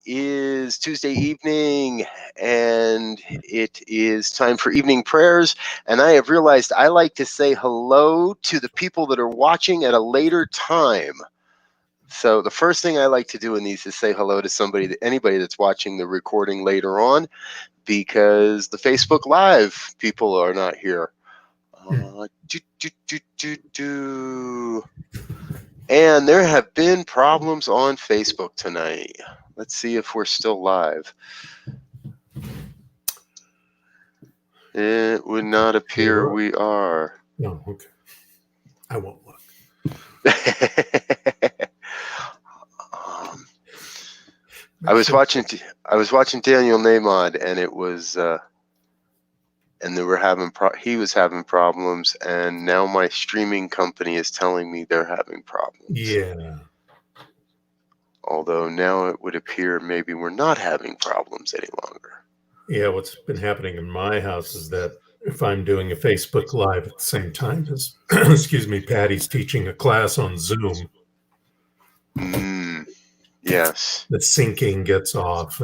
is Tuesday evening, and it is time for evening prayers. And I have realized I like to say hello to the people that are watching at a later time. So the first thing I like to do in these is say hello to anybody that's watching the recording later on, because the Facebook Live people are not here. And there have been problems on Facebook tonight. Let's see if we're still live. It would not appear we are. No, okay. I won't look. I was watching Daniel Nahmod, and it was and they were he was having problems, and now my streaming company is telling me they're having problems. Yeah. Although now it would appear maybe we're not having problems any longer. Yeah, what's been happening in my house is that if I'm doing a Facebook Live at the same time as, excuse me, Patty's teaching a class on Zoom. Yes. The syncing gets off.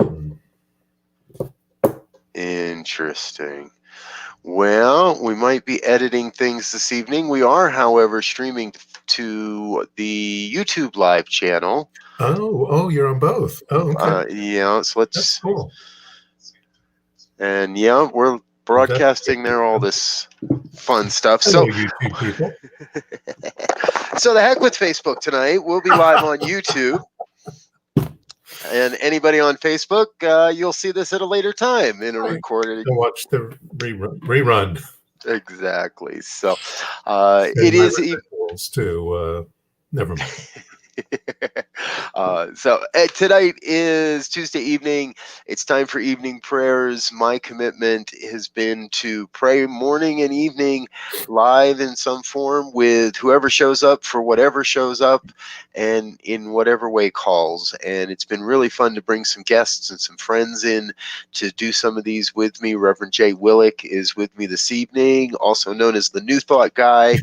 Interesting. Well, we might be editing things this evening. We are, however, streaming to the YouTube live channel. Oh, you're on both. Oh, okay. Yeah, so let's. That's cool. And yeah, we're broadcasting there all this fun stuff. Hello, YouTube people. So the heck with Facebook tonight. We'll be live on YouTube. And anybody on Facebook, you'll see this at a later time in a recorded. Watch the rerun. Exactly. So it is. Never mind. So tonight is Tuesday evening. It's time for evening prayers. My commitment has been to pray morning and evening live in some form with whoever shows up for whatever shows up and in whatever way calls. And it's been really fun to bring some guests and some friends in to do some of these with me. Reverend J. Willick is with me this evening, also known as the New Thought Guy.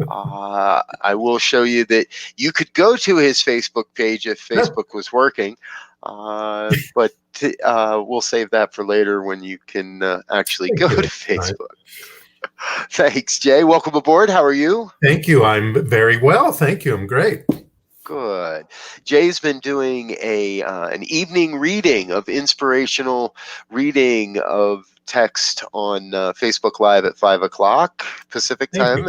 I will show you that you could go to his Facebook page if Facebook was working, but we'll save that for later when you can actually go to Facebook. Thanks, Jay. Welcome aboard. How are you? Thank you. I'm very well. Thank you. I'm great. Good. Jay's been doing an evening reading of inspirational reading of text on Facebook Live at 5 o'clock Pacific time.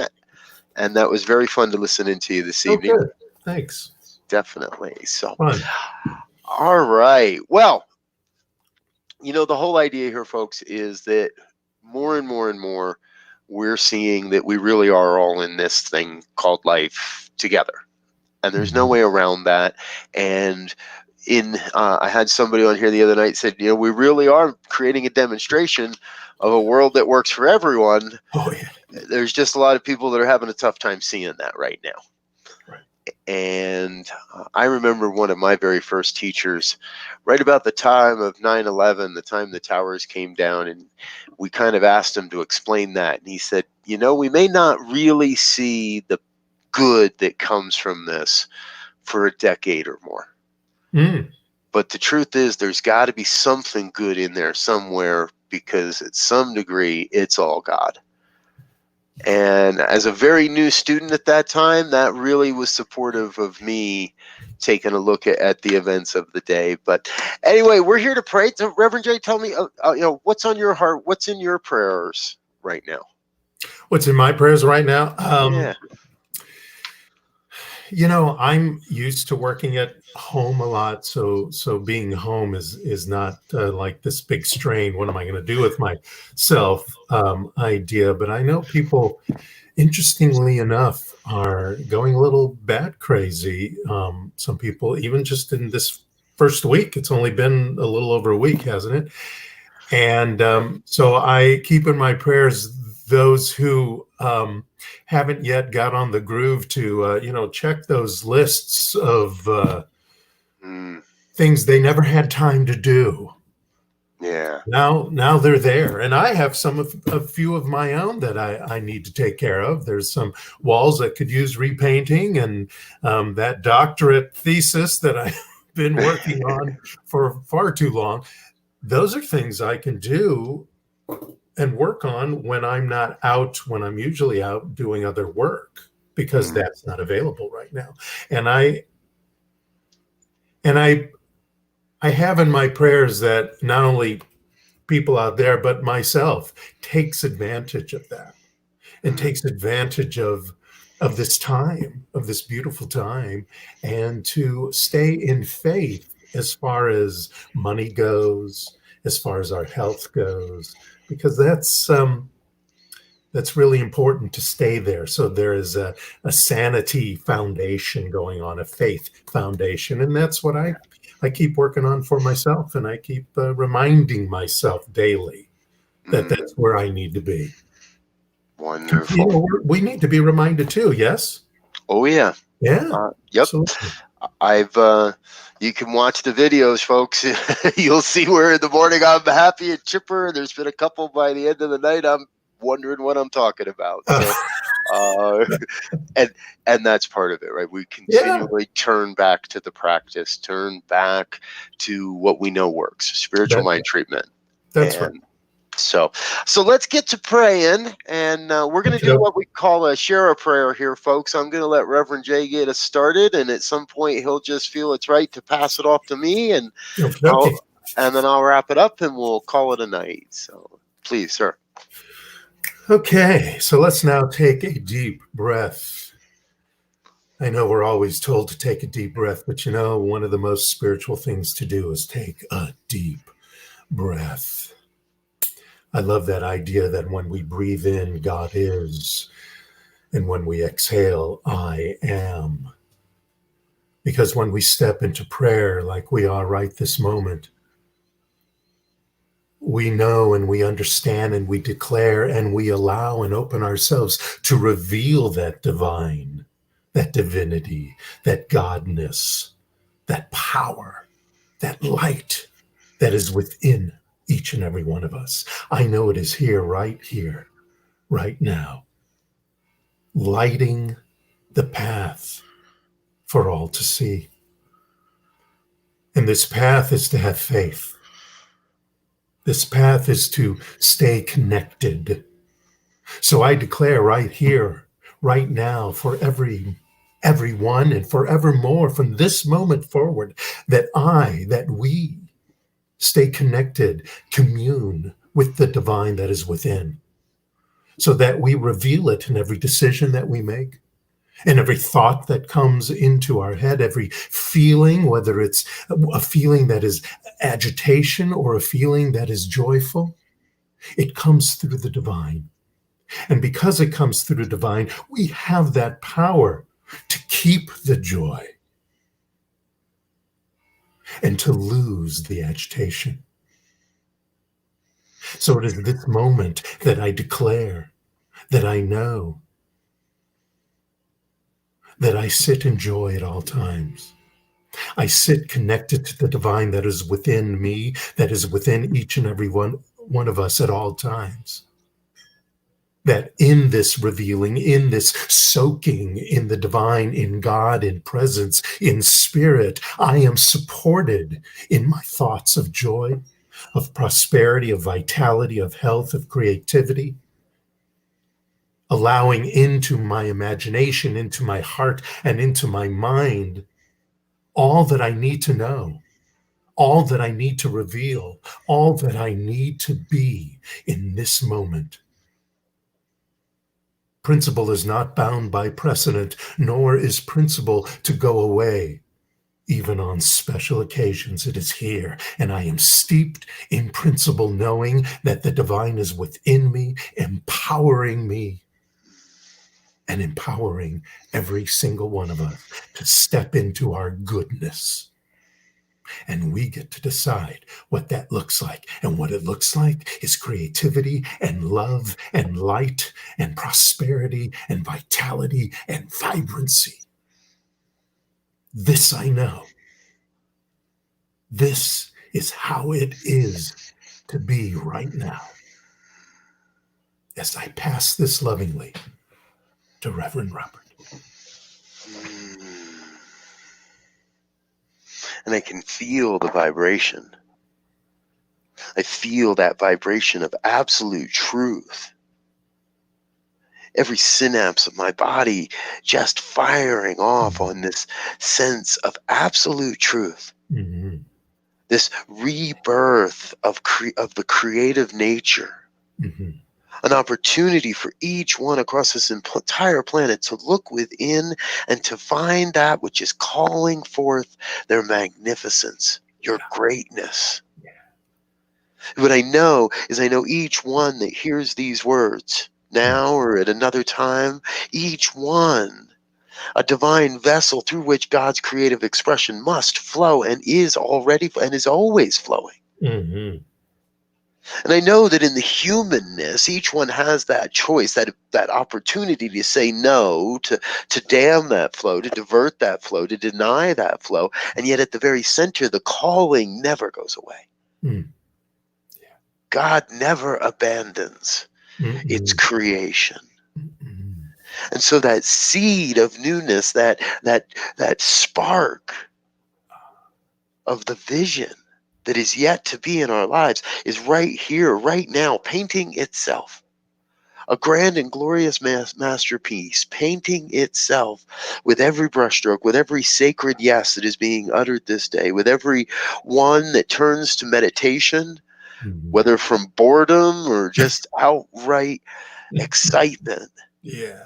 And that was very fun to listen into you this evening. Good. Thanks. Definitely. So, fun. All right. Well, the whole idea here, folks, is that more and more and more we're seeing that we really are all in this thing called life together. And there's no way around that. And I had somebody on here the other night said, we really are creating a demonstration of a world that works for everyone. Oh, yeah. There's just a lot of people that are having a tough time seeing that right now. Right. And I remember one of my very first teachers, right about the time of 9/11, the time the towers came down, and we kind of asked him to explain that. And he said, we may not really see the good that comes from this for a decade or more. But the truth is there's got to be something good in there somewhere, because at some degree it's all God. And as a very new student at that time, that really was supportive of me taking a look at the events of the day. But anyway, we're here to pray. So Reverend Jay, tell me, what's on your heart? What's in your prayers right now? What's in my prayers right now? Yeah. I'm used to working at home a lot, so being home is not like this big strain. What am I going to do with myself idea? But I know people, interestingly enough, are going a little bat crazy. Some people, even just in this first week, it's only been a little over a week, hasn't it? And so I keep in my prayers those who haven't yet got on the groove to, check those lists of things they never had time to do. Yeah. Now they're there. And I have a few of my own that I need to take care of. There's some walls that could use repainting, and that doctorate thesis that I been working on for far too long. Those are things I can do and work on when I'm not out, when I'm usually out doing other work, because Mm, that's not available right now. And I I have in my prayers that not only people out there, but myself takes advantage of that and mm, takes advantage of this time, of this beautiful time, and to stay in faith as far as money goes, as far as our health goes, because that's really important to stay there. So there is a sanity foundation going on, a faith foundation, and that's what I keep working on for myself, and I keep reminding myself daily that mm. that's where I need to be. You Wonderful. know, we need to be reminded too. Yes. Oh yeah. Yeah. Yep. Absolutely. I've you can watch the videos, folks. You'll see where in the morning I'm happy and chipper. There's been a couple by the end of the night I'm wondering what I'm talking about. So uh and that's part of it, right? We Yeah. continually turn back to the practice, turn back to what we know works, spiritual That mind treatment. that's right. And so let's get to praying, and we're going to do Okey-doke. what we call a share a prayer here, folks. I'm going to let Reverend Jay get us started, and at some point he'll just feel it's right to pass it off to me, and Okey-dokey. then I'll wrap it up, and we'll call it a night. So please, sir. Okay, so let's now take a deep breath. I know we're always told to take a deep breath, but you know, one of the most spiritual things to do is take a deep breath. I love that idea that when we breathe in, God is, and when we exhale, I am. Because when we step into prayer like we are right this moment, we know and we understand and we declare and we allow and open ourselves to reveal that divine, that divinity, that godness, that power, that light that is within each and every one of us. I know it is here, right now, lighting the path for all to see. And this path is to have faith. This path is to stay connected. So I declare right here, right now, for everyone and forevermore from this moment forward, that we stay connected, commune with the divine that is within, so that we reveal it in every decision that we make, and every thought that comes into our head, every feeling, whether it's a feeling that is agitation or a feeling that is joyful, it comes through the divine. And because it comes through the divine, we have that power to keep the joy and to lose the agitation. So it is this moment that I declare, that I know, that I sit in joy at all times. I sit connected to the divine that is within me, that is within each and every one of us at all times. That in this revealing, in this soaking in the divine, in God, in presence, in spirit, I am supported in my thoughts of joy, of prosperity, of vitality, of health, of creativity, allowing into my imagination, into my heart, and into my mind all that I need to know, all that I need to reveal, all that I need to be in this moment. Principle is not bound by precedent, nor is principle to go away. Even on special occasions, it is here, and I am steeped in principle, knowing that the divine is within me, empowering me and empowering every single one of us to step into our goodness. And we get to decide what that looks like. And what it looks like is creativity and love and light and prosperity and vitality and vibrancy. This I know. This is how it is to be right now. As I pass this lovingly to Reverend Robert. Mm. and I can feel the vibration. I feel that vibration of absolute truth. Every synapse of my body just firing off on this sense of absolute truth. Mm-hmm. This rebirth of the creative nature. Mm-hmm. An opportunity for each one across this entire planet to look within and to find that which is calling forth their magnificence, your greatness. What I know is I know each one that hears these words now or at another time, each one a divine vessel through which God's creative expression must flow and is already and is always flowing. Mm-hmm. And I know that in the humanness, each one has that choice, that opportunity to say no, to dam that flow, to divert that flow, to deny that flow. And yet at the very center, the calling never goes away. Mm. God never abandons its creation. Mm-hmm. And so that seed of newness, that spark of the vision that is yet to be in our lives is right here, right now, painting itself. A grand and glorious masterpiece, painting itself with every brushstroke, with every sacred yes that is being uttered this day, with every one that turns to meditation, whether from boredom or just outright excitement. Yeah.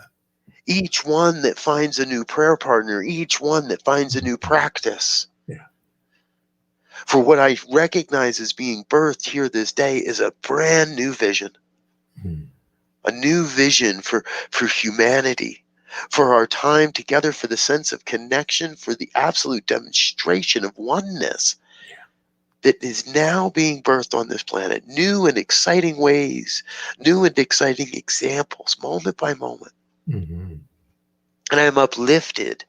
Each one that finds a new prayer partner, each one that finds a new practice. Yeah. For what I recognize as being birthed here this day is a brand new vision. A new vision for humanity, for our time together, for the sense of connection, for the absolute demonstration of oneness that is now being birthed on this planet. New and exciting ways, new and exciting examples, moment by moment. Mm-hmm. And I am uplifted.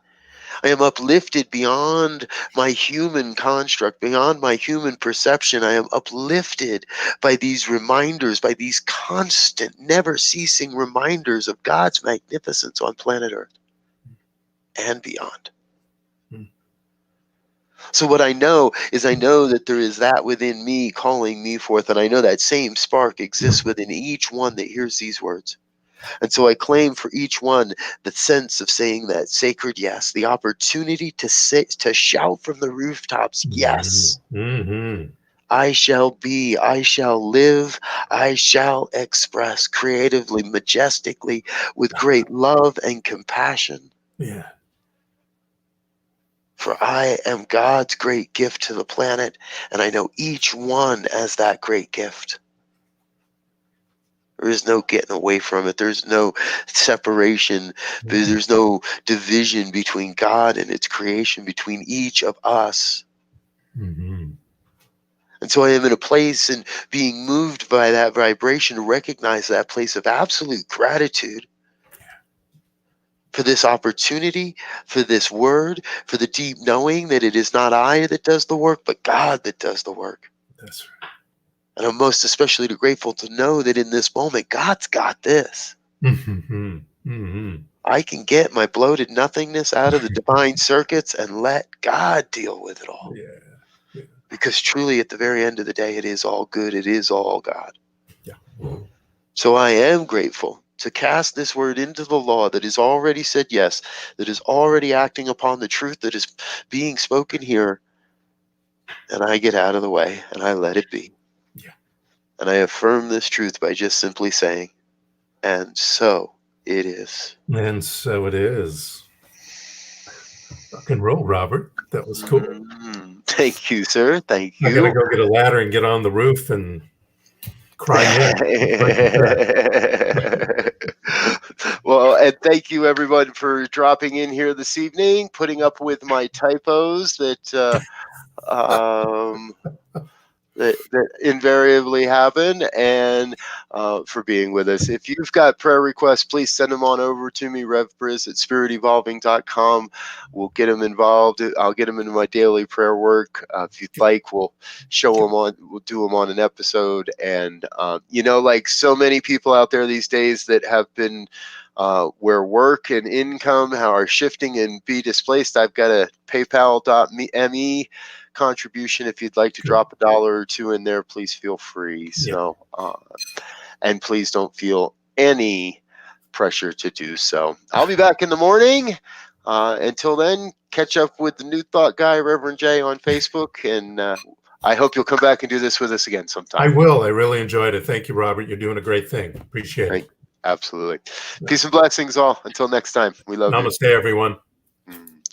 I am uplifted beyond my human construct, beyond my human perception. I am uplifted by these reminders, by these constant, never ceasing reminders of God's magnificence on planet Earth and beyond. So what I know is I know that there is that within me calling me forth, and I know that same spark exists within each one that hears these words. And so I claim for each one the sense of saying that sacred yes, the opportunity to shout from the rooftops, yes, I shall be, I shall live, I shall express creatively, majestically, with great love and compassion. Yeah. For I am God's great gift to the planet, and I know each one as that great gift. There is no getting away from it. There's no separation. There's no division between God and its creation, between each of us. Mm-hmm. And so I am in a place and being moved by that vibration to recognize that place of absolute gratitude for this opportunity, for this word, for the deep knowing that it is not I that does the work, but God that does the work. That's right. And I'm most especially grateful to know that in this moment, God's got this. Mm-hmm. Mm-hmm. I can get my bloated nothingness out of the divine circuits and let God deal with it all. Yeah. Because truly, at the very end of the day, it is all good. It is all God. Yeah. So I am grateful to cast this word into the law that is already said yes, that is already acting upon the truth that is being spoken here. And I get out of the way and I let it be. Yeah. And I affirm this truth by just simply saying, and so it is. And so it is. Rock and roll, Robert. That was cool. Thank you, sir. Thank you. I gotta go get a ladder and get on the roof and cry Well, and thank you everyone for dropping in here this evening, putting up with my typos that that invariably happen, and for being with us. If you've got prayer requests, please send them on over to me, revbriz@spiritevolving.com. We'll get them involved. I'll get them into my daily prayer work. If you'd like, we'll we'll do them on an episode. And, like so many people out there these days that have been where work and income are shifting and be displaced, I've got a paypal.me contribution. If you'd like to drop $1 or $2 in there, please feel free. So, and please don't feel any pressure to do so. I'll be back in the morning. Until then, catch up with the New Thought guy, Reverend Jay, on Facebook, and I hope you'll come back and do this with us again sometime. I will. I really enjoyed it. Thank you, Robert. You're doing a great thing. Appreciate it. Absolutely. Peace and blessings all. Until next time. We love you. Namaste, everyone.